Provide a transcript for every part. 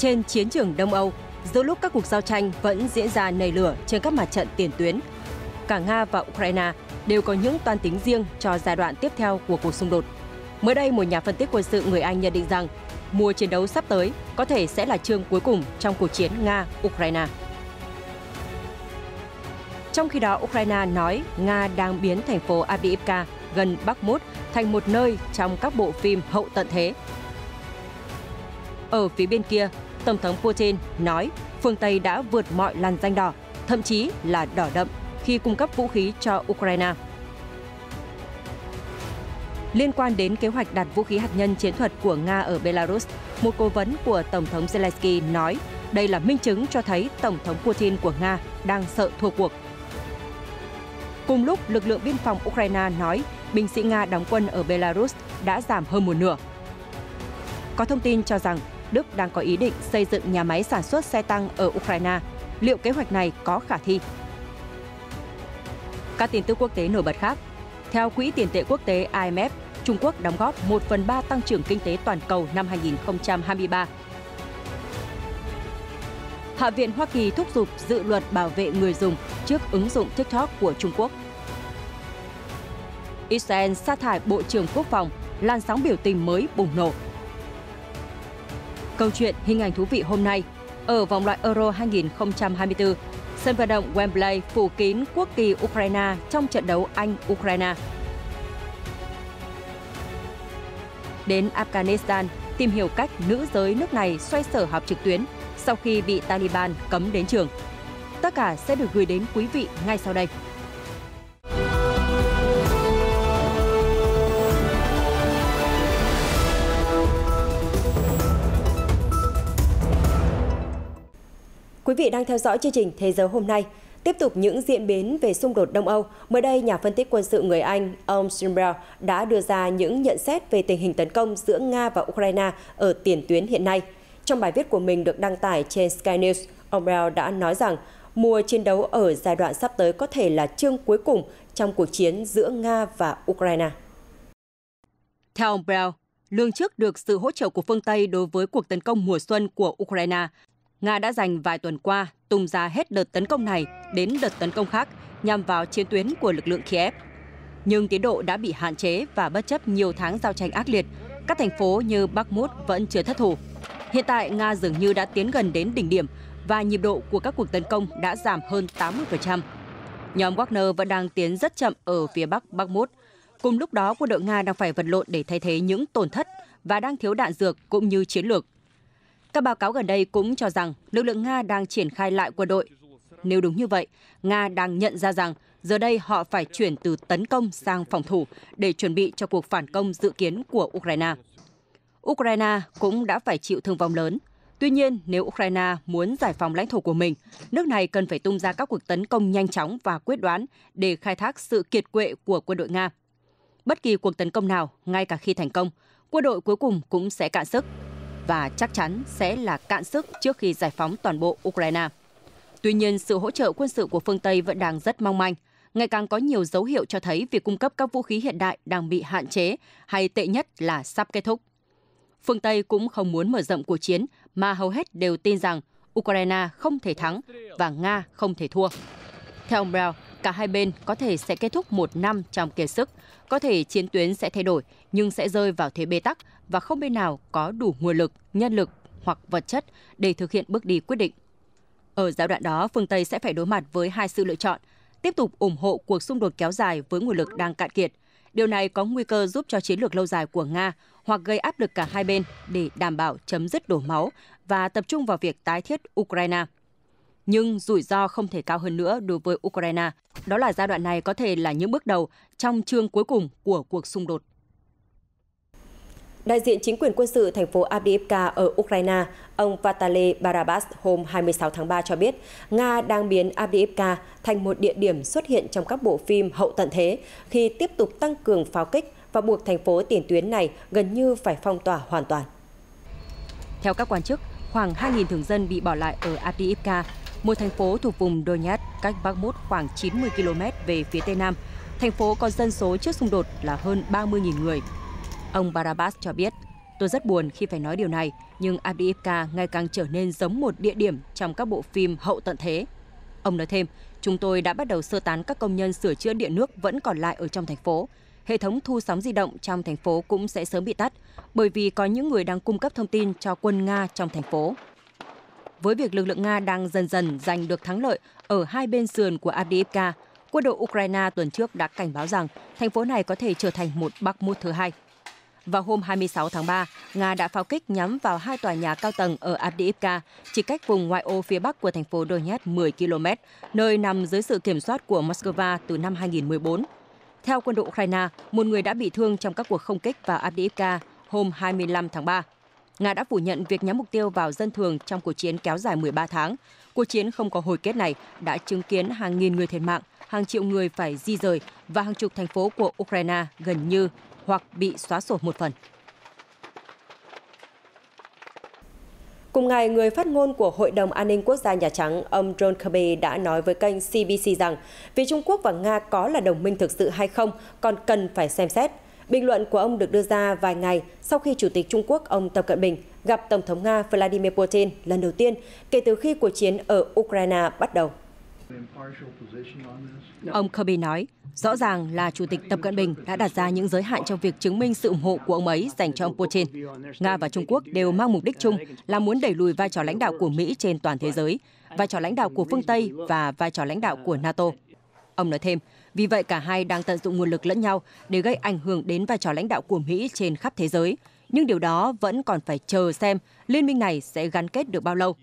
Trên chiến trường Đông Âu, giữa lúc các cuộc giao tranh vẫn diễn ra nảy lửa trên các mặt trận tiền tuyến, cả Nga và Ukraine đều có những toan tính riêng cho giai đoạn tiếp theo của cuộc xung đột. Mới đây, một nhà phân tích quân sự người Anh nhận định rằng mùa chiến đấu sắp tới có thể sẽ là chương cuối cùng trong cuộc chiến Nga-Ukraine. Trong khi đó, Ukraine nói Nga đang biến thành phố Avdiivka gần Bakhmut thành một nơi trong các bộ phim hậu tận thế. Ở phía bên kia, Tổng thống Putin nói phương Tây đã vượt mọi làn ranh đỏ, thậm chí là đỏ đậm khi cung cấp vũ khí cho Ukraine. Liên quan đến kế hoạch đặt vũ khí hạt nhân chiến thuật của Nga ở Belarus, một cố vấn của Tổng thống Zelensky nói đây là minh chứng cho thấy Tổng thống Putin của Nga đang sợ thua cuộc. Cùng lúc, lực lượng biên phòng Ukraine nói binh sĩ Nga đóng quân ở Belarus đã giảm hơn một nửa. Có thông tin cho rằng Đức đang có ý định xây dựng nhà máy sản xuất xe tăng ở Ukraine. Liệu kế hoạch này có khả thi? Các tin tức quốc tế nổi bật khác. Theo Quỹ tiền tệ quốc tế IMF, Trung Quốc đóng góp 1/3 tăng trưởng kinh tế toàn cầu năm 2023. Hạ viện Hoa Kỳ thúc giục dự luật bảo vệ người dùng trước ứng dụng TikTok của Trung Quốc. Israel sa thải Bộ trưởng Quốc phòng, làn sóng biểu tình mới bùng nổ. Câu chuyện hình ảnh thú vị hôm nay, ở vòng loại Euro 2024, sân vận động Wembley phủ kín quốc kỳ Ukraine trong trận đấu Anh-Ukraine. Đến Afghanistan, tìm hiểu cách nữ giới nước này xoay sở học trực tuyến sau khi bị Taliban cấm đến trường. Tất cả sẽ được gửi đến quý vị ngay sau đây. Quý vị đang theo dõi chương trình Thế giới hôm nay. Tiếp tục những diễn biến về xung đột Đông Âu, mới đây nhà phân tích quân sự người Anh, ông Steinberg đã đưa ra những nhận xét về tình hình tấn công giữa Nga và Ukraine ở tiền tuyến hiện nay. Trong bài viết của mình được đăng tải trên Sky News, ông Bell đã nói rằng mùa chiến đấu ở giai đoạn sắp tới có thể là chương cuối cùng trong cuộc chiến giữa Nga và Ukraine. Theo ông Bell, lường trước được sự hỗ trợ của phương Tây đối với cuộc tấn công mùa xuân của Ukraine, Nga đã dành vài tuần qua tung ra hết đợt tấn công này đến đợt tấn công khác nhằm vào chiến tuyến của lực lượng Kiev. Nhưng tiến độ đã bị hạn chế và bất chấp nhiều tháng giao tranh ác liệt, các thành phố như Bakhmut vẫn chưa thất thủ. Hiện tại, Nga dường như đã tiến gần đến đỉnh điểm và nhịp độ của các cuộc tấn công đã giảm hơn 80%. Nhóm Wagner vẫn đang tiến rất chậm ở phía bắc Bakhmut. Cùng lúc đó, quân đội Nga đang phải vật lộn để thay thế những tổn thất và đang thiếu đạn dược cũng như chiến lược. Các báo cáo gần đây cũng cho rằng lực lượng Nga đang triển khai lại quân đội. Nếu đúng như vậy, Nga đang nhận ra rằng giờ đây họ phải chuyển từ tấn công sang phòng thủ để chuẩn bị cho cuộc phản công dự kiến của Ukraine. Ukraine cũng đã phải chịu thương vong lớn. Tuy nhiên, nếu Ukraine muốn giải phóng lãnh thổ của mình, nước này cần phải tung ra các cuộc tấn công nhanh chóng và quyết đoán để khai thác sự kiệt quệ của quân đội Nga. Bất kỳ cuộc tấn công nào, ngay cả khi thành công, quân đội cuối cùng cũng sẽ cạn sức. Và chắc chắn sẽ là cạn sức trước khi giải phóng toàn bộ Ukraine. Tuy nhiên, sự hỗ trợ quân sự của phương Tây vẫn đang rất mong manh. Ngày càng có nhiều dấu hiệu cho thấy việc cung cấp các vũ khí hiện đại đang bị hạn chế hay tệ nhất là sắp kết thúc. Phương Tây cũng không muốn mở rộng cuộc chiến mà hầu hết đều tin rằng Ukraine không thể thắng và Nga không thể thua. Theo ông Bell, cả hai bên có thể sẽ kết thúc một năm trong kiệt sức, có thể chiến tuyến sẽ thay đổi nhưng sẽ rơi vào thế bế tắc và không bên nào có đủ nguồn lực, nhân lực hoặc vật chất để thực hiện bước đi quyết định. Ở giai đoạn đó, phương Tây sẽ phải đối mặt với hai sự lựa chọn, tiếp tục ủng hộ cuộc xung đột kéo dài với nguồn lực đang cạn kiệt. Điều này có nguy cơ giúp cho chiến lược lâu dài của Nga hoặc gây áp lực cả hai bên để đảm bảo chấm dứt đổ máu và tập trung vào việc tái thiết Ukraine. Nhưng rủi ro không thể cao hơn nữa đối với Ukraine. Đó là giai đoạn này có thể là những bước đầu trong chương cuối cùng của cuộc xung đột. Đại diện chính quyền quân sự thành phố Avdiivka ở Ukraine, ông Vitaly Barabas hôm 26 tháng 3 cho biết, Nga đang biến Avdiivka thành một địa điểm xuất hiện trong các bộ phim hậu tận thế khi tiếp tục tăng cường pháo kích và buộc thành phố tiền tuyến này gần như phải phong tỏa hoàn toàn. Theo các quan chức, khoảng 2.000 thường dân bị bỏ lại ở Avdiivka, một thành phố thuộc vùng Donetsk cách Bakhmut khoảng 90 km về phía tây nam. Thành phố có dân số trước xung đột là hơn 30.000 người. Ông Barabas cho biết, Tôi rất buồn khi phải nói điều này, nhưng Avdiivka ngày càng trở nên giống một địa điểm trong các bộ phim hậu tận thế. Ông nói thêm, chúng tôi đã bắt đầu sơ tán các công nhân sửa chữa điện nước vẫn còn lại ở trong thành phố. Hệ thống thu sóng di động trong thành phố cũng sẽ sớm bị tắt, bởi vì có những người đang cung cấp thông tin cho quân Nga trong thành phố. Với việc lực lượng Nga đang dần dần giành được thắng lợi ở hai bên sườn của Avdiivka, quân đội Ukraine tuần trước đã cảnh báo rằng thành phố này có thể trở thành một Bakhmut thứ hai. Vào hôm 26 tháng 3, Nga đã pháo kích nhắm vào hai tòa nhà cao tầng ở Avdiivka, chỉ cách vùng ngoại ô phía bắc của thành phố Donetsk 10 km, nơi nằm dưới sự kiểm soát của Moscow từ năm 2014. Theo quân đội Ukraine, một người đã bị thương trong các cuộc không kích vào Avdiivka hôm 25 tháng 3. Nga đã phủ nhận việc nhắm mục tiêu vào dân thường trong cuộc chiến kéo dài 13 tháng. Cuộc chiến không có hồi kết này đã chứng kiến hàng nghìn người thiệt mạng, hàng triệu người phải di rời và hàng chục thành phố của Ukraine gần như hoặc bị xóa sổ một phần. Cùng ngày, người phát ngôn của Hội đồng An ninh Quốc gia Nhà Trắng, ông John Kirby đã nói với kênh CBC rằng việc Trung Quốc và Nga có là đồng minh thực sự hay không còn cần phải xem xét. Bình luận của ông được đưa ra vài ngày sau khi Chủ tịch Trung Quốc ông Tập Cận Bình gặp Tổng thống Nga Vladimir Putin lần đầu tiên kể từ khi cuộc chiến ở Ukraine bắt đầu. Ông Kirby nói, rõ ràng là Chủ tịch Tập Cận Bình đã đặt ra những giới hạn trong việc chứng minh sự ủng hộ của ông ấy dành cho ông Putin. Nga và Trung Quốc đều mang mục đích chung là muốn đẩy lùi vai trò lãnh đạo của Mỹ trên toàn thế giới, vai trò lãnh đạo của phương Tây và vai trò lãnh đạo của NATO. Ông nói thêm, vì vậy cả hai đang tận dụng nguồn lực lẫn nhau để gây ảnh hưởng đến vai trò lãnh đạo của Mỹ trên khắp thế giới. Nhưng điều đó vẫn còn phải chờ xem liên minh này sẽ gắn kết được bao lâu.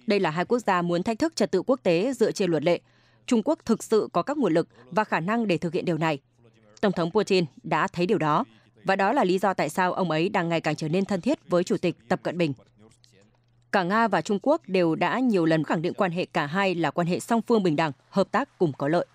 Đây là hai quốc gia muốn thách thức trật tự quốc tế dựa trên luật lệ. Trung Quốc thực sự có các nguồn lực và khả năng để thực hiện điều này. Tổng thống Putin đã thấy điều đó, và đó là lý do tại sao ông ấy đang ngày càng trở nên thân thiết với Chủ tịch Tập Cận Bình. Cả Nga và Trung Quốc đều đã nhiều lần khẳng định quan hệ cả hai là quan hệ song phương bình đẳng, hợp tác cùng có lợi.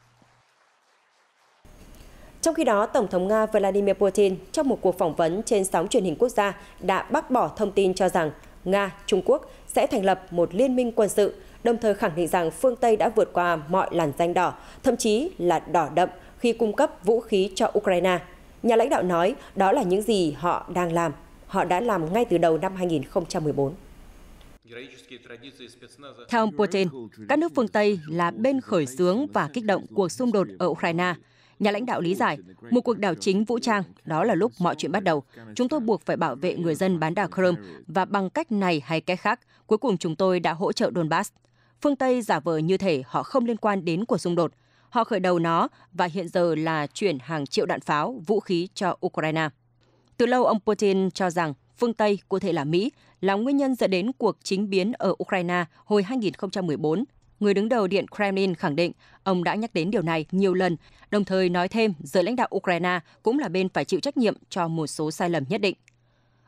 Trong khi đó, Tổng thống Nga Vladimir Putin trong một cuộc phỏng vấn trên sóng truyền hình quốc gia đã bác bỏ thông tin cho rằng Nga, Trung Quốc sẽ thành lập một liên minh quân sự, đồng thời khẳng định rằng phương Tây đã vượt qua mọi làn ranh đỏ, thậm chí là đỏ đậm khi cung cấp vũ khí cho Ukraine. Nhà lãnh đạo nói đó là những gì họ đang làm. Họ đã làm ngay từ đầu năm 2014. Theo ông Putin, các nước phương Tây là bên khởi xướng và kích động cuộc xung đột ở Ukraine. Nhà lãnh đạo lý giải, một cuộc đảo chính vũ trang, đó là lúc mọi chuyện bắt đầu. Chúng tôi buộc phải bảo vệ người dân bán đảo Crimea và bằng cách này hay cách khác, cuối cùng chúng tôi đã hỗ trợ Donbass. Phương Tây giả vờ như thể họ không liên quan đến cuộc xung đột. Họ khởi đầu nó và hiện giờ là chuyển hàng triệu đạn pháo, vũ khí cho Ukraine. Từ lâu, ông Putin cho rằng phương Tây, cụ thể là Mỹ, là nguyên nhân dẫn đến cuộc chính biến ở Ukraine hồi 2014. Người đứng đầu Điện Kremlin khẳng định ông đã nhắc đến điều này nhiều lần, đồng thời nói thêm giới lãnh đạo Ukraine cũng là bên phải chịu trách nhiệm cho một số sai lầm nhất định.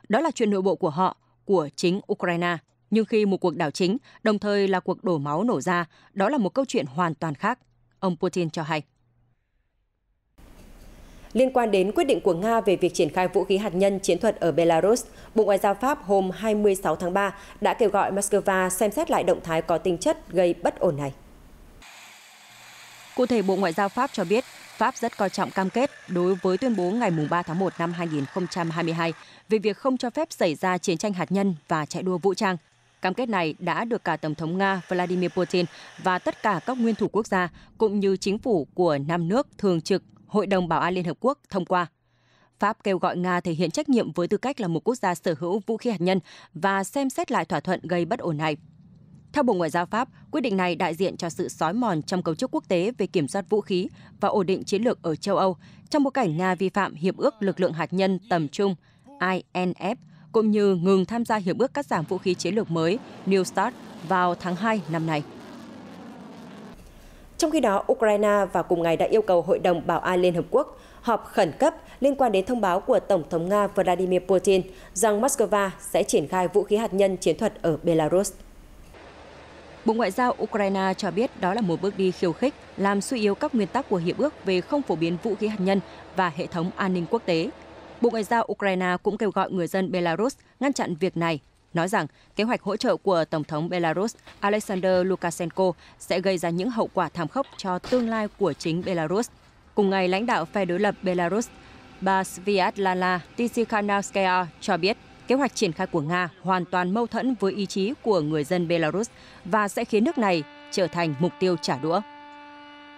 Đó là chuyện nội bộ của họ, của chính Ukraine. Nhưng khi một cuộc đảo chính, đồng thời là cuộc đổ máu nổ ra, đó là một câu chuyện hoàn toàn khác, ông Putin cho hay. Liên quan đến quyết định của Nga về việc triển khai vũ khí hạt nhân chiến thuật ở Belarus, Bộ Ngoại giao Pháp hôm 26 tháng 3 đã kêu gọi Moscow xem xét lại động thái có tính chất gây bất ổn này. Cụ thể, Bộ Ngoại giao Pháp cho biết Pháp rất coi trọng cam kết đối với tuyên bố ngày 3 tháng 1 năm 2022 về việc không cho phép xảy ra chiến tranh hạt nhân và chạy đua vũ trang. Cam kết này đã được cả Tổng thống Nga Vladimir Putin và tất cả các nguyên thủ quốc gia cũng như chính phủ của 5 nước thường trực Hội đồng Bảo an Liên Hợp Quốc thông qua. Pháp kêu gọi Nga thể hiện trách nhiệm với tư cách là một quốc gia sở hữu vũ khí hạt nhân và xem xét lại thỏa thuận gây bất ổn này. Theo Bộ Ngoại giao Pháp, quyết định này đại diện cho sự xói mòn trong cấu trúc quốc tế về kiểm soát vũ khí và ổn định chiến lược ở châu Âu trong bối cảnh Nga vi phạm Hiệp ước Lực lượng Hạt nhân tầm trung INF cũng như ngừng tham gia Hiệp ước cắt giảm vũ khí chiến lược mới New START vào tháng 2 năm nay. Trong khi đó, Ukraine vào cùng ngày đã yêu cầu Hội đồng Bảo an Liên Hợp Quốc họp khẩn cấp liên quan đến thông báo của Tổng thống Nga Vladimir Putin rằng Moscow sẽ triển khai vũ khí hạt nhân chiến thuật ở Belarus. Bộ Ngoại giao Ukraine cho biết đó là một bước đi khiêu khích, làm suy yếu các nguyên tắc của Hiệp ước về không phổ biến vũ khí hạt nhân và hệ thống an ninh quốc tế. Bộ Ngoại giao Ukraine cũng kêu gọi người dân Belarus ngăn chặn việc này, nói rằng kế hoạch hỗ trợ của Tổng thống Belarus Alexander Lukashenko sẽ gây ra những hậu quả thảm khốc cho tương lai của chính Belarus. Cùng ngày, lãnh đạo phe đối lập Belarus, bà Sviatlana Tsikhanouskaya cho biết kế hoạch triển khai của Nga hoàn toàn mâu thuẫn với ý chí của người dân Belarus và sẽ khiến nước này trở thành mục tiêu trả đũa.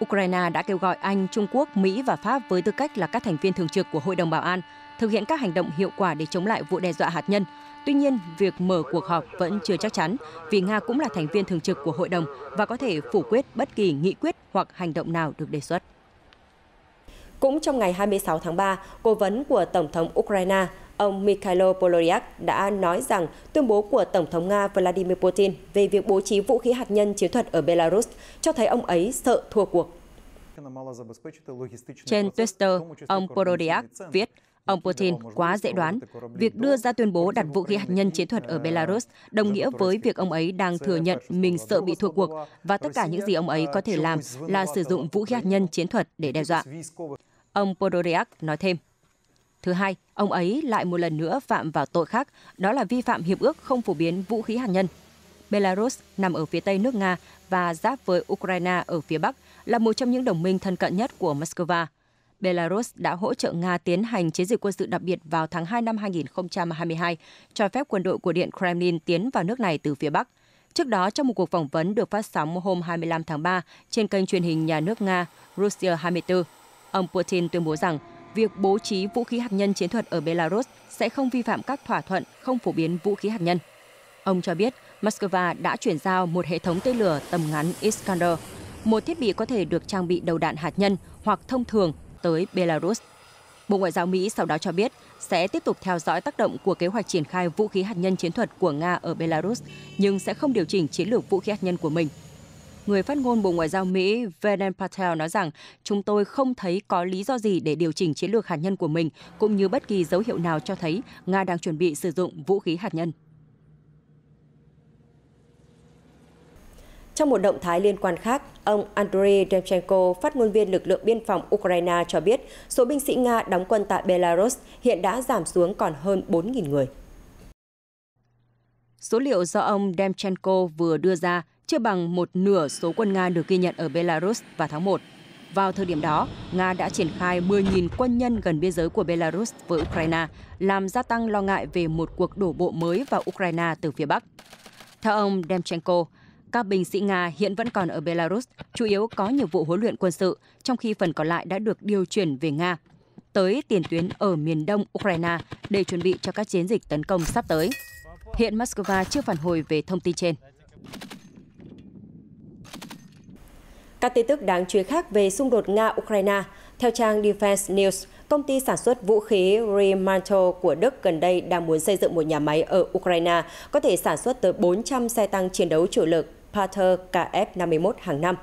Ukraine đã kêu gọi Anh, Trung Quốc, Mỹ và Pháp với tư cách là các thành viên thường trực của Hội đồng Bảo an thực hiện các hành động hiệu quả để chống lại vụ đe dọa hạt nhân. Tuy nhiên, việc mở cuộc họp vẫn chưa chắc chắn vì Nga cũng là thành viên thường trực của Hội đồng và có thể phủ quyết bất kỳ nghị quyết hoặc hành động nào được đề xuất. Cũng trong ngày 26 tháng 3, cố vấn của Tổng thống Ukraine, ông Mikhailo Podolyak đã nói rằng tuyên bố của Tổng thống Nga Vladimir Putin về việc bố trí vũ khí hạt nhân chiến thuật ở Belarus cho thấy ông ấy sợ thua cuộc. Trên Twitter, ông Podolyak viết, ông Putin quá dễ đoán. Việc đưa ra tuyên bố đặt vũ khí hạt nhân chiến thuật ở Belarus đồng nghĩa với việc ông ấy đang thừa nhận mình sợ bị thua cuộc và tất cả những gì ông ấy có thể làm là sử dụng vũ khí hạt nhân chiến thuật để đe dọa. Ông Podolyak nói thêm. Thứ hai, ông ấy lại một lần nữa phạm vào tội khác, đó là vi phạm hiệp ước không phổ biến vũ khí hạt nhân. Belarus nằm ở phía tây nước Nga và giáp với Ukraine ở phía bắc, là một trong những đồng minh thân cận nhất của Moscow. Belarus đã hỗ trợ Nga tiến hành chiến dịch quân sự đặc biệt vào tháng 2 năm 2022, cho phép quân đội của Điện Kremlin tiến vào nước này từ phía bắc. Trước đó, trong một cuộc phỏng vấn được phát sóng hôm 25 tháng 3 trên kênh truyền hình nhà nước Nga Russia 24, ông Putin tuyên bố rằng việc bố trí vũ khí hạt nhân chiến thuật ở Belarus sẽ không vi phạm các thỏa thuận không phổ biến vũ khí hạt nhân. Ông cho biết Moscow đã chuyển giao một hệ thống tên lửa tầm ngắn Iskander, một thiết bị có thể được trang bị đầu đạn hạt nhân hoặc thông thường tới Belarus. Bộ Ngoại giao Mỹ sau đó cho biết sẽ tiếp tục theo dõi tác động của kế hoạch triển khai vũ khí hạt nhân chiến thuật của Nga ở Belarus, nhưng sẽ không điều chỉnh chiến lược vũ khí hạt nhân của mình. Người phát ngôn Bộ Ngoại giao Mỹ Vedant Patel nói rằng chúng tôi không thấy có lý do gì để điều chỉnh chiến lược hạt nhân của mình, cũng như bất kỳ dấu hiệu nào cho thấy Nga đang chuẩn bị sử dụng vũ khí hạt nhân. Trong một động thái liên quan khác, ông Andriy Demchenko, phát ngôn viên lực lượng biên phòng Ukraine cho biết số binh sĩ Nga đóng quân tại Belarus hiện đã giảm xuống còn hơn 4.000 người. Số liệu do ông Demchenko vừa đưa ra chưa bằng một nửa số quân Nga được ghi nhận ở Belarus vào tháng 1. Vào thời điểm đó, Nga đã triển khai 10.000 quân nhân gần biên giới của Belarus với Ukraine, làm gia tăng lo ngại về một cuộc đổ bộ mới vào Ukraine từ phía Bắc. Theo ông Demchenko, các binh sĩ Nga hiện vẫn còn ở Belarus, chủ yếu có nhiệm vụ huấn luyện quân sự, trong khi phần còn lại đã được điều chuyển về Nga, tới tiền tuyến ở miền đông Ukraine để chuẩn bị cho các chiến dịch tấn công sắp tới. Hiện Moscow chưa phản hồi về thông tin trên. Các tin tức đáng chú ý khác về xung đột Nga-Ukraine. Theo trang Defense News, công ty sản xuất vũ khí Rheinmetall của Đức gần đây đang muốn xây dựng một nhà máy ở Ukraine có thể sản xuất tới 400 xe tăng chiến đấu chủ lực Panther KF-51 hàng năm.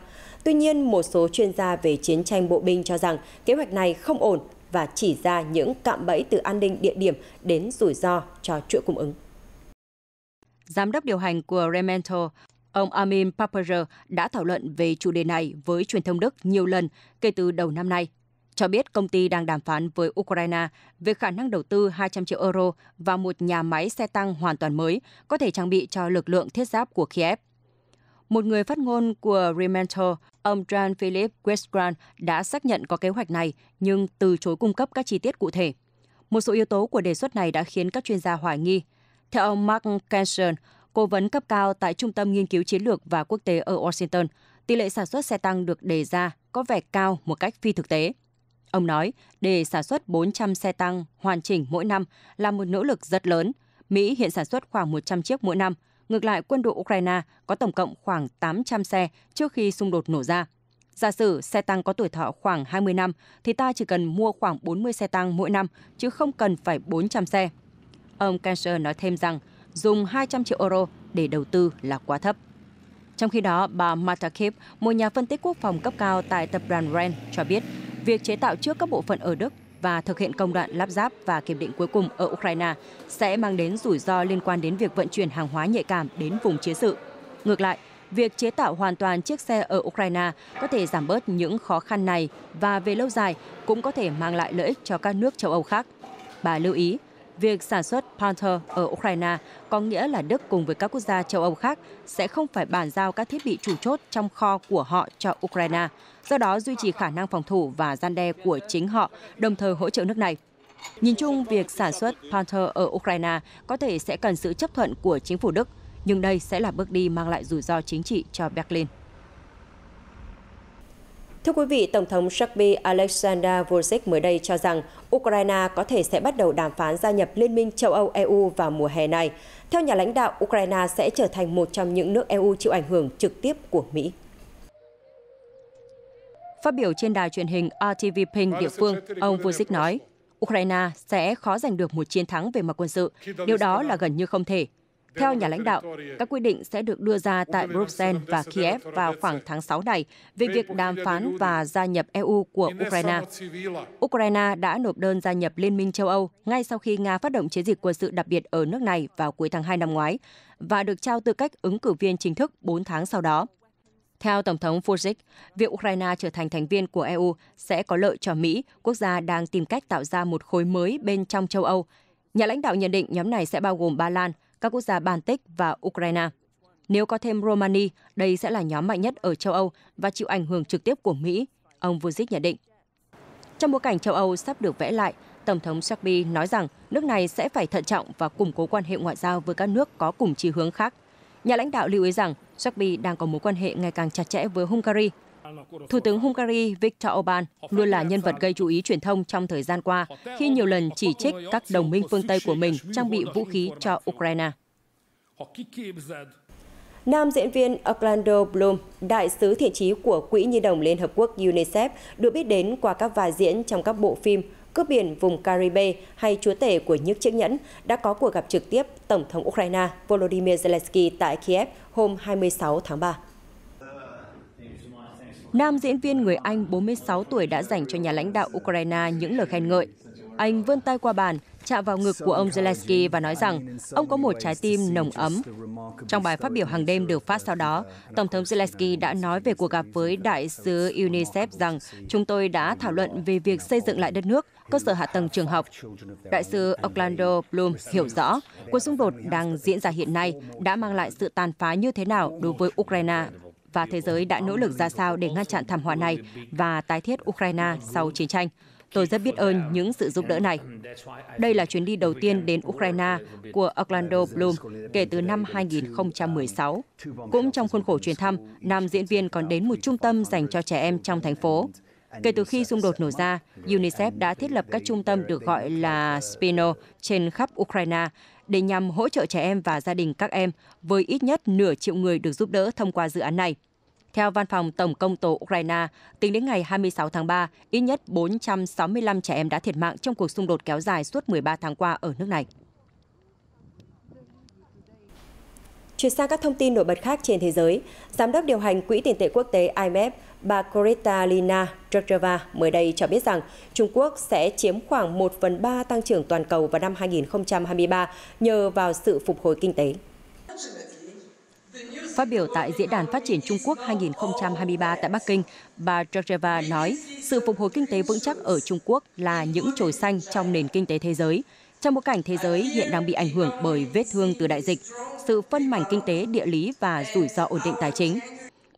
Tuy nhiên, một số chuyên gia về chiến tranh bộ binh cho rằng kế hoạch này không ổn và chỉ ra những cạm bẫy từ an ninh địa điểm đến rủi ro cho chuỗi cung ứng. Giám đốc điều hành của Rheinmetall, ông Armin Paperer đã thảo luận về chủ đề này với truyền thông Đức nhiều lần kể từ đầu năm nay, cho biết công ty đang đàm phán với Ukraine về khả năng đầu tư 200 triệu euro vào một nhà máy xe tăng hoàn toàn mới có thể trang bị cho lực lượng thiết giáp của Kiev. Một người phát ngôn của Rheinmetall, ông Jan-Philipp Westgrand đã xác nhận có kế hoạch này nhưng từ chối cung cấp các chi tiết cụ thể. Một số yếu tố của đề xuất này đã khiến các chuyên gia hoài nghi. Theo ông Mark Kenson, cố vấn cấp cao tại Trung tâm Nghiên cứu Chiến lược và Quốc tế ở Washington, tỷ lệ sản xuất xe tăng được đề ra có vẻ cao một cách phi thực tế. Ông nói, để sản xuất 400 xe tăng hoàn chỉnh mỗi năm là một nỗ lực rất lớn. Mỹ hiện sản xuất khoảng 100 chiếc mỗi năm. Ngược lại, quân đội Ukraine có tổng cộng khoảng 800 xe trước khi xung đột nổ ra. Giả sử xe tăng có tuổi thọ khoảng 20 năm, thì ta chỉ cần mua khoảng 40 xe tăng mỗi năm, chứ không cần phải 400 xe. Ông Cancer nói thêm rằng, dùng 200 triệu euro để đầu tư là quá thấp. Trong khi đó, bà Marta Kipp, một nhà phân tích quốc phòng cấp cao tại tập đoàn RAND, cho biết việc chế tạo trước các bộ phận ở Đức và thực hiện công đoạn lắp ráp và kiểm định cuối cùng ở Ukraine sẽ mang đến rủi ro liên quan đến việc vận chuyển hàng hóa nhạy cảm đến vùng chiến sự. Ngược lại, việc chế tạo hoàn toàn chiếc xe ở Ukraine có thể giảm bớt những khó khăn này và về lâu dài cũng có thể mang lại lợi ích cho các nước châu Âu khác. Bà lưu ý, việc sản xuất Panther ở Ukraine có nghĩa là Đức cùng với các quốc gia châu Âu khác sẽ không phải bàn giao các thiết bị chủ chốt trong kho của họ cho Ukraine, do đó duy trì khả năng phòng thủ và răn đe của chính họ, đồng thời hỗ trợ nước này. Nhìn chung, việc sản xuất Panther ở Ukraine có thể sẽ cần sự chấp thuận của chính phủ Đức, nhưng đây sẽ là bước đi mang lại rủi ro chính trị cho Berlin. Thưa quý vị, Tổng thống Serbia Aleksandar Vučić mới đây cho rằng Ukraine có thể sẽ bắt đầu đàm phán gia nhập Liên minh châu Âu EU vào mùa hè này. Theo nhà lãnh đạo, Ukraine sẽ trở thành một trong những nước EU chịu ảnh hưởng trực tiếp của Mỹ. Phát biểu trên đài truyền hình RTV Pink địa phương, ông Vučić nói, Ukraine sẽ khó giành được một chiến thắng về mặt quân sự. Điều đó là gần như không thể. Theo nhà lãnh đạo, các quyết định sẽ được đưa ra tại Bruxelles và Kiev vào khoảng tháng 6 này về việc đàm phán và gia nhập EU của Ukraine. Ukraine đã nộp đơn gia nhập Liên minh châu Âu ngay sau khi Nga phát động chiến dịch quân sự đặc biệt ở nước này vào cuối tháng 2 năm ngoái và được trao tư cách ứng cử viên chính thức 4 tháng sau đó. Theo Tổng thống Vučić, việc Ukraine trở thành thành viên của EU sẽ có lợi cho Mỹ, quốc gia đang tìm cách tạo ra một khối mới bên trong châu Âu. Nhà lãnh đạo nhận định nhóm này sẽ bao gồm Ba Lan, các quốc gia Baltic và Ukraine. Nếu có thêm Romania, đây sẽ là nhóm mạnh nhất ở châu Âu và chịu ảnh hưởng trực tiếp của Mỹ, ông Vučić nhận định. Trong bối cảnh châu Âu sắp được vẽ lại, Tổng thống Serbia nói rằng nước này sẽ phải thận trọng và củng cố quan hệ ngoại giao với các nước có cùng chí hướng khác. Nhà lãnh đạo lưu ý rằng Serbia đang có mối quan hệ ngày càng chặt chẽ với Hungary. Thủ tướng Hungary Viktor Orbán luôn là nhân vật gây chú ý truyền thông trong thời gian qua khi nhiều lần chỉ trích các đồng minh phương Tây của mình trang bị vũ khí cho Ukraine. Nam diễn viên Orlando Bloom, đại sứ thiện chí của Quỹ Nhi đồng Liên Hợp Quốc UNICEF, được biết đến qua các vai diễn trong các bộ phim Cướp biển vùng Caribe hay Chúa tể của những chiếc nhẫn, đã có cuộc gặp trực tiếp Tổng thống Ukraine Volodymyr Zelensky tại Kiev hôm 26 tháng 3. Nam diễn viên người Anh 46 tuổi đã dành cho nhà lãnh đạo Ukraine những lời khen ngợi. Anh vươn tay qua bàn, chạm vào ngực của ông Zelensky và nói rằng ông có một trái tim nồng ấm. Trong bài phát biểu hàng đêm được phát sau đó, Tổng thống Zelensky đã nói về cuộc gặp với đại sứ UNICEF rằng chúng tôi đã thảo luận về việc xây dựng lại đất nước, cơ sở hạ tầng trường học. Đại sứ Orlando Bloom hiểu rõ cuộc xung đột đang diễn ra hiện nay đã mang lại sự tàn phá như thế nào đối với Ukraine và thế giới đã nỗ lực ra sao để ngăn chặn thảm họa này và tái thiết Ukraine sau chiến tranh. Tôi rất biết ơn những sự giúp đỡ này. Đây là chuyến đi đầu tiên đến Ukraine của Orlando Bloom kể từ năm 2016. Cũng trong khuôn khổ chuyến thăm, nam diễn viên còn đến một trung tâm dành cho trẻ em trong thành phố. Kể từ khi xung đột nổ ra, UNICEF đã thiết lập các trung tâm được gọi là Spino trên khắp Ukraine để nhằm hỗ trợ trẻ em và gia đình các em, với ít nhất nửa triệu người được giúp đỡ thông qua dự án này. Theo Văn phòng Tổng công tố Ukraine, tính đến ngày 26 tháng 3, ít nhất 465 trẻ em đã thiệt mạng trong cuộc xung đột kéo dài suốt 13 tháng qua ở nước này. Chuyển sang các thông tin nổi bật khác trên thế giới, Giám đốc điều hành Quỹ tiền tệ quốc tế IMF, bà Kristalina Georgieva mới đây cho biết rằng Trung Quốc sẽ chiếm khoảng 1/3 tăng trưởng toàn cầu vào năm 2023 nhờ vào sự phục hồi kinh tế. Phát biểu tại Diễn đàn Phát triển Trung Quốc 2023 tại Bắc Kinh, bà Georgieva nói sự phục hồi kinh tế vững chắc ở Trung Quốc là những chồi xanh trong nền kinh tế thế giới. Trong bối cảnh thế giới hiện đang bị ảnh hưởng bởi vết thương từ đại dịch, sự phân mảnh kinh tế, địa lý và rủi ro ổn định tài chính.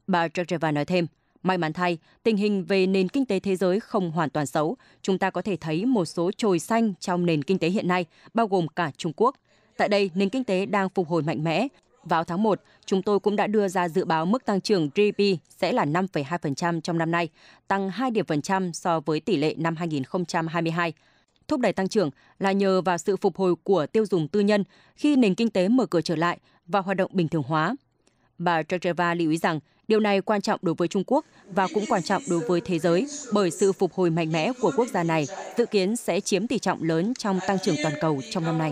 Bà Georgieva nói thêm, may mắn thay, tình hình về nền kinh tế thế giới không hoàn toàn xấu. Chúng ta có thể thấy một số chồi xanh trong nền kinh tế hiện nay, bao gồm cả Trung Quốc. Tại đây, nền kinh tế đang phục hồi mạnh mẽ. Vào tháng 1, chúng tôi cũng đã đưa ra dự báo mức tăng trưởng GDP sẽ là 5,2% trong năm nay, tăng 2 điểm phần trăm so với tỷ lệ năm 2022. Thúc đẩy tăng trưởng là nhờ vào sự phục hồi của tiêu dùng tư nhân khi nền kinh tế mở cửa trở lại và hoạt động bình thường hóa. Bà Georgieva lưu ý rằng điều này quan trọng đối với Trung Quốc và cũng quan trọng đối với thế giới bởi sự phục hồi mạnh mẽ của quốc gia này dự kiến sẽ chiếm tỷ trọng lớn trong tăng trưởng toàn cầu trong năm nay.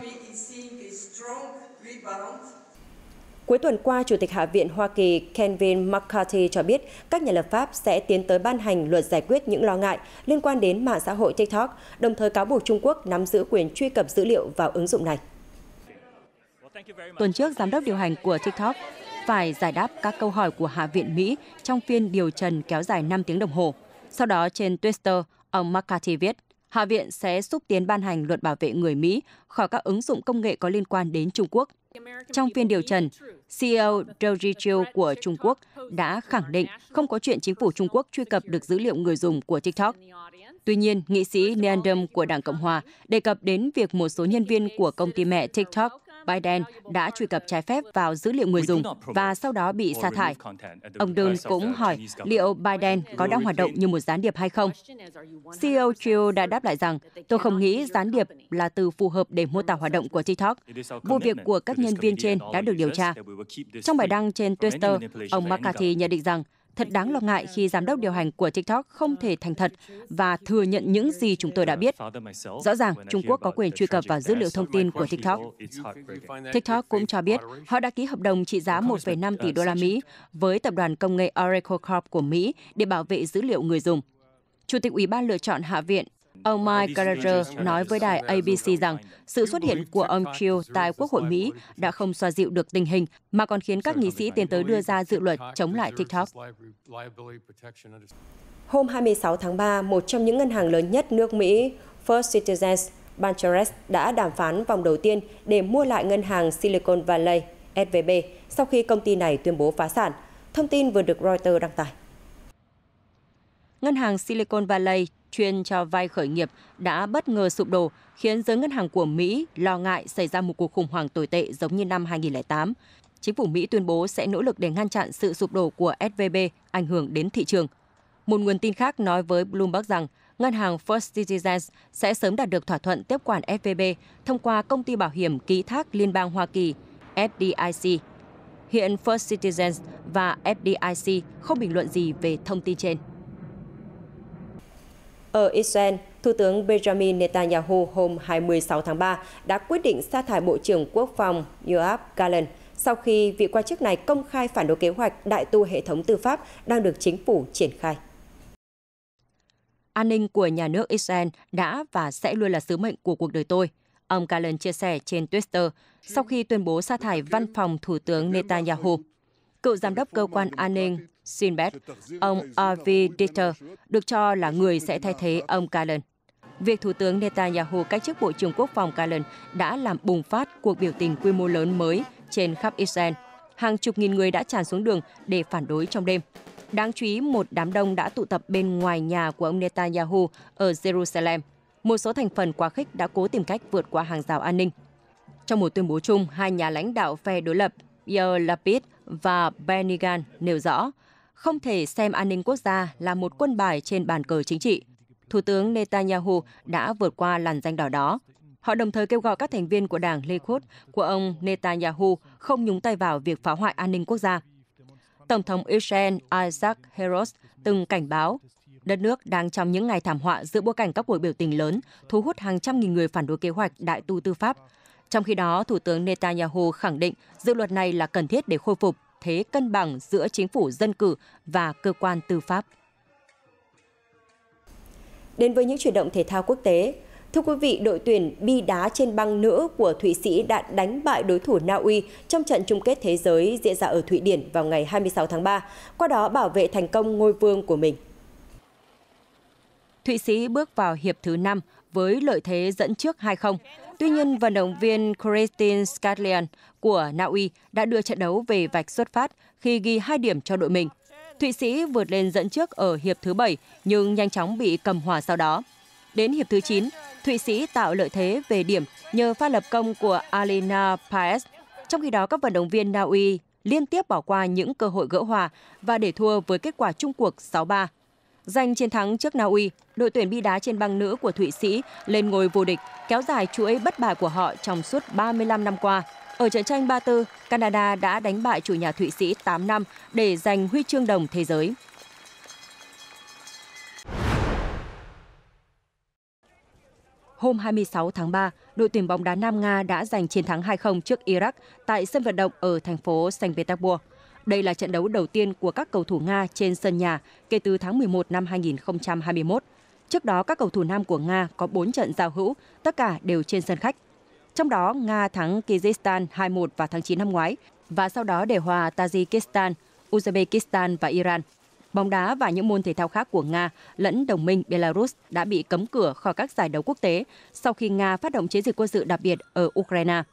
Cuối tuần qua, Chủ tịch Hạ viện Hoa Kỳ Kevin McCarthy cho biết các nhà lập pháp sẽ tiến tới ban hành luật giải quyết những lo ngại liên quan đến mạng xã hội TikTok, đồng thời cáo buộc Trung Quốc nắm giữ quyền truy cập dữ liệu vào ứng dụng này. Tuần trước, giám đốc điều hành của TikTok phải giải đáp các câu hỏi của Hạ viện Mỹ trong phiên điều trần kéo dài 5 tiếng đồng hồ. Sau đó, trên Twitter, ông McCarthy viết, Hạ viện sẽ xúc tiến ban hành luật bảo vệ người Mỹ khỏi các ứng dụng công nghệ có liên quan đến Trung Quốc. Trong phiên điều trần, CEO Zhou Zhiqiu của Trung Quốc đã khẳng định không có chuyện chính phủ Trung Quốc truy cập được dữ liệu người dùng của TikTok. Tuy nhiên, nghị sĩ Neil Dung của Đảng Cộng Hòa đề cập đến việc một số nhân viên của công ty mẹ TikTok, ByteDance, đã truy cập trái phép vào dữ liệu người dùng và sau đó bị sa thải. Ông Dung cũng hỏi liệu ByteDance có đang hoạt động như một gián điệp hay không. CEO Zhiqiu đã đáp lại rằng, tôi không nghĩ gián điệp là từ phù hợp để mô tả hoạt động của TikTok. Vụ việc của các nhân viên trên đã được điều tra. Trong bài đăng trên Twitter, ông McCarthy nhận định rằng, thật đáng lo ngại khi giám đốc điều hành của TikTok không thể thành thật và thừa nhận những gì chúng tôi đã biết. Rõ ràng, Trung Quốc có quyền truy cập vào dữ liệu thông tin của TikTok. TikTok cũng cho biết họ đã ký hợp đồng trị giá 1,5 tỷ đô la Mỹ với tập đoàn công nghệ Oracle Corp của Mỹ để bảo vệ dữ liệu người dùng. Chủ tịch Ủy ban lựa chọn Hạ viện, ông Mike Gallagher nói với đài ABC rằng sự xuất hiện của ông Zhiqiu tại Quốc hội Mỹ đã không xoa dịu được tình hình, mà còn khiến các nghị sĩ tiến tới đưa ra dự luật chống lại TikTok. Hôm 26 tháng 3, một trong những ngân hàng lớn nhất nước Mỹ, First Citizens Bank đã đàm phán vòng đầu tiên để mua lại ngân hàng Silicon Valley, SVB, sau khi công ty này tuyên bố phá sản. Thông tin vừa được Reuters đăng tải. Ngân hàng Silicon Valley chuyên cho vay khởi nghiệp đã bất ngờ sụp đổ, khiến giới ngân hàng của Mỹ lo ngại xảy ra một cuộc khủng hoảng tồi tệ giống như năm 2008. Chính phủ Mỹ tuyên bố sẽ nỗ lực để ngăn chặn sự sụp đổ của SVB ảnh hưởng đến thị trường. Một nguồn tin khác nói với Bloomberg rằng ngân hàng First Citizens sẽ sớm đạt được thỏa thuận tiếp quản SVB thông qua công ty bảo hiểm ký thác liên bang Hoa Kỳ FDIC. Hiện First Citizens và FDIC không bình luận gì về thông tin trên. Ở Israel, Thủ tướng Benjamin Netanyahu hôm 26 tháng 3 đã quyết định sa thải Bộ trưởng Quốc phòng Yoav Gallant sau khi vị quan chức này công khai phản đối kế hoạch đại tu hệ thống tư pháp đang được chính phủ triển khai. An ninh của nhà nước Israel đã và sẽ luôn là sứ mệnh của cuộc đời tôi, ông Gallant chia sẻ trên Twitter sau khi tuyên bố sa thải văn phòng Thủ tướng Netanyahu. Cựu giám đốc cơ quan an ninh Shin Bet, ông Avi Dichter, được cho là người sẽ thay thế ông Gallant. Việc Thủ tướng Netanyahu cách chức Bộ trưởng Quốc phòng Gallant đã làm bùng phát cuộc biểu tình quy mô lớn mới trên khắp Israel. Hàng chục nghìn người đã tràn xuống đường để phản đối trong đêm. Đáng chú ý, một đám đông đã tụ tập bên ngoài nhà của ông Netanyahu ở Jerusalem. Một số thành phần quá khích đã cố tìm cách vượt qua hàng rào an ninh. Trong một tuyên bố chung, hai nhà lãnh đạo phe đối lập Yair Lapid và Benny Gantz nêu rõ, không thể xem an ninh quốc gia là một quân bài trên bàn cờ chính trị. Thủ tướng Netanyahu đã vượt qua làn ranh đỏ đó. Họ đồng thời kêu gọi các thành viên của đảng Likud của ông Netanyahu không nhúng tay vào việc phá hoại an ninh quốc gia. Tổng thống Israel Isaac Herzog từng cảnh báo đất nước đang trong những ngày thảm họa giữa bối cảnh các cuộc biểu tình lớn thu hút hàng trăm nghìn người phản đối kế hoạch đại tu tư pháp. Trong khi đó, Thủ tướng Netanyahu khẳng định dự luật này là cần thiết để khôi phục thế cân bằng giữa chính phủ dân cử và cơ quan tư pháp. Đến với những chuyển động thể thao quốc tế, thưa quý vị, đội tuyển bi đá trên băng nữ của Thụy Sĩ đã đánh bại đối thủ Na Uy trong trận chung kết thế giới diễn ra ở Thụy Điển vào ngày 26 tháng 3, qua đó bảo vệ thành công ngôi vương của mình. Thụy Sĩ bước vào hiệp thứ 5 với lợi thế dẫn trước 2-0. Tuy nhiên, vận động viên Christine Scanlon của Na Uy đã đưa trận đấu về vạch xuất phát khi ghi 2 điểm cho đội mình. Thụy Sĩ vượt lên dẫn trước ở hiệp thứ 7 nhưng nhanh chóng bị cầm hòa sau đó. Đến hiệp thứ 9, Thụy Sĩ tạo lợi thế về điểm nhờ pha lập công của Alina Paes. Trong khi đó, các vận động viên Na Uy liên tiếp bỏ qua những cơ hội gỡ hòa và để thua với kết quả chung cuộc 6-3. Giành chiến thắng trước Na Uy, đội tuyển bi đá trên băng nữ của Thụy Sĩ lên ngôi vô địch, kéo dài chuỗi bất bại của họ trong suốt 35 năm qua. Ở trận tranh 3-4, Canada đã đánh bại chủ nhà Thụy Sĩ 8-5 để giành huy chương đồng thế giới. Hôm 26 tháng 3, đội tuyển bóng đá Nam Nga đã giành chiến thắng 2-0 trước Iraq tại sân vận động ở thành phố Saint Petersburg. Đây là trận đấu đầu tiên của các cầu thủ Nga trên sân nhà kể từ tháng 11 năm 2021. Trước đó, các cầu thủ nam của Nga có 4 trận giao hữu, tất cả đều trên sân khách. Trong đó, Nga thắng Kyrgyzstan 2-1 vào tháng 9 năm ngoái và sau đó để hòa Tajikistan, Uzbekistan và Iran. Bóng đá và những môn thể thao khác của Nga lẫn đồng minh Belarus đã bị cấm cửa khỏi các giải đấu quốc tế sau khi Nga phát động chiến dịch quân sự đặc biệt ở Ukraine.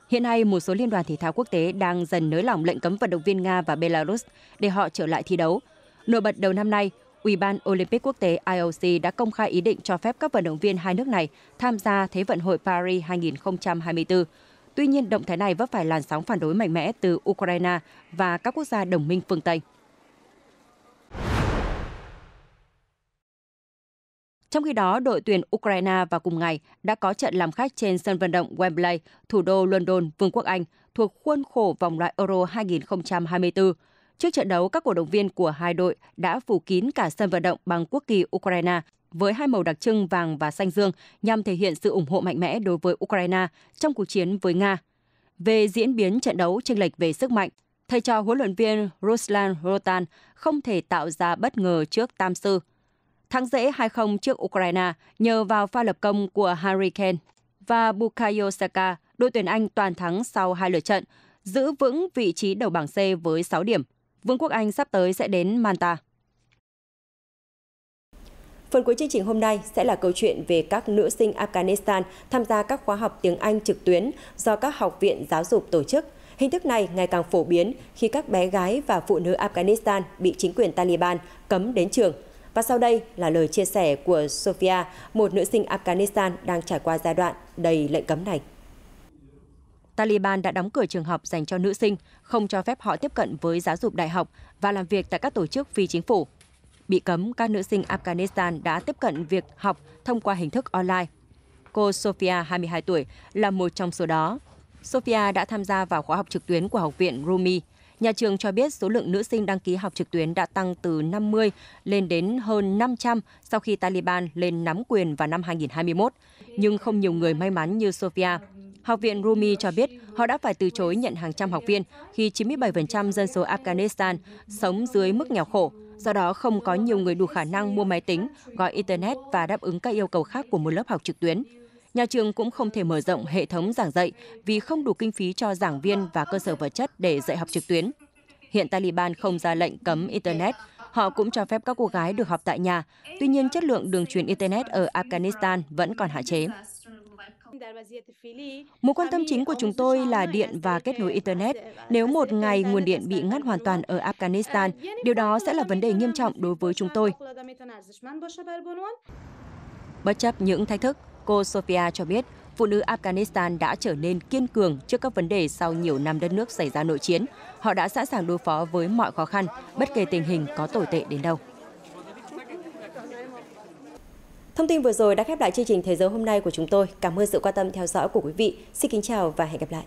Hiện nay, một số liên đoàn thể thao quốc tế đang dần nới lỏng lệnh cấm vận động viên Nga và Belarus để họ trở lại thi đấu. Nổi bật đầu năm nay, Ủy ban Olympic quốc tế IOC đã công khai ý định cho phép các vận động viên hai nước này tham gia Thế vận hội Paris 2024. Tuy nhiên, động thái này vấp phải làn sóng phản đối mạnh mẽ từ Ukraine và các quốc gia đồng minh phương Tây. Trong khi đó, đội tuyển Ukraine vào cùng ngày đã có trận làm khách trên sân vận động Wembley, thủ đô London, Vương quốc Anh, thuộc khuôn khổ vòng loại Euro 2024. Trước trận đấu, các cổ động viên của hai đội đã phủ kín cả sân vận động bằng quốc kỳ Ukraine với hai màu đặc trưng vàng và xanh dương nhằm thể hiện sự ủng hộ mạnh mẽ đối với Ukraine trong cuộc chiến với Nga. Về diễn biến trận đấu chênh lệch về sức mạnh, thầy trò huấn luyện viên Ruslan Rotan không thể tạo ra bất ngờ trước Tam Sư. Thắng dễ 2-0 trước Ukraine nhờ vào pha lập công của Harry Kane và Bukayo Saka, đội tuyển Anh toàn thắng sau 2 lượt trận, giữ vững vị trí đầu bảng C với 6 điểm. Vương quốc Anh sắp tới sẽ đến Malta. Phần cuối chương trình hôm nay sẽ là câu chuyện về các nữ sinh Afghanistan tham gia các khóa học tiếng Anh trực tuyến do các học viện giáo dục tổ chức. Hình thức này ngày càng phổ biến khi các bé gái và phụ nữ Afghanistan bị chính quyền Taliban cấm đến trường. Và sau đây là lời chia sẻ của Sophia, một nữ sinh Afghanistan đang trải qua giai đoạn đầy lệnh cấm này. Taliban đã đóng cửa trường học dành cho nữ sinh, không cho phép họ tiếp cận với giáo dục đại học và làm việc tại các tổ chức phi chính phủ. Bị cấm, các nữ sinh Afghanistan đã tiếp cận việc học thông qua hình thức online. Cô Sophia, 22 tuổi, là một trong số đó. Sophia đã tham gia vào khóa học trực tuyến của Học viện Rumi. Nhà trường cho biết số lượng nữ sinh đăng ký học trực tuyến đã tăng từ 50 lên đến hơn 500 sau khi Taliban lên nắm quyền vào năm 2021. Nhưng không nhiều người may mắn như Sophia. Học viện Rumi cho biết họ đã phải từ chối nhận hàng trăm học viên khi 97% dân số Afghanistan sống dưới mức nghèo khổ. Do đó, không có nhiều người đủ khả năng mua máy tính, gọi Internet và đáp ứng các yêu cầu khác của một lớp học trực tuyến. Nhà trường cũng không thể mở rộng hệ thống giảng dạy vì không đủ kinh phí cho giảng viên và cơ sở vật chất để dạy học trực tuyến. Hiện Taliban không ra lệnh cấm Internet, họ cũng cho phép các cô gái được học tại nhà. Tuy nhiên, chất lượng đường truyền Internet ở Afghanistan vẫn còn hạn chế. Mối quan tâm chính của chúng tôi là điện và kết nối Internet. Nếu một ngày nguồn điện bị ngắt hoàn toàn ở Afghanistan, điều đó sẽ là vấn đề nghiêm trọng đối với chúng tôi. Bất chấp những thách thức, cô Sophia cho biết phụ nữ Afghanistan đã trở nên kiên cường trước các vấn đề sau nhiều năm đất nước xảy ra nội chiến. Họ đã sẵn sàng đối phó với mọi khó khăn, bất kể tình hình có tồi tệ đến đâu. Thông tin vừa rồi đã khép lại chương trình Thế giới hôm nay của chúng tôi. Cảm ơn sự quan tâm theo dõi của quý vị. Xin kính chào và hẹn gặp lại.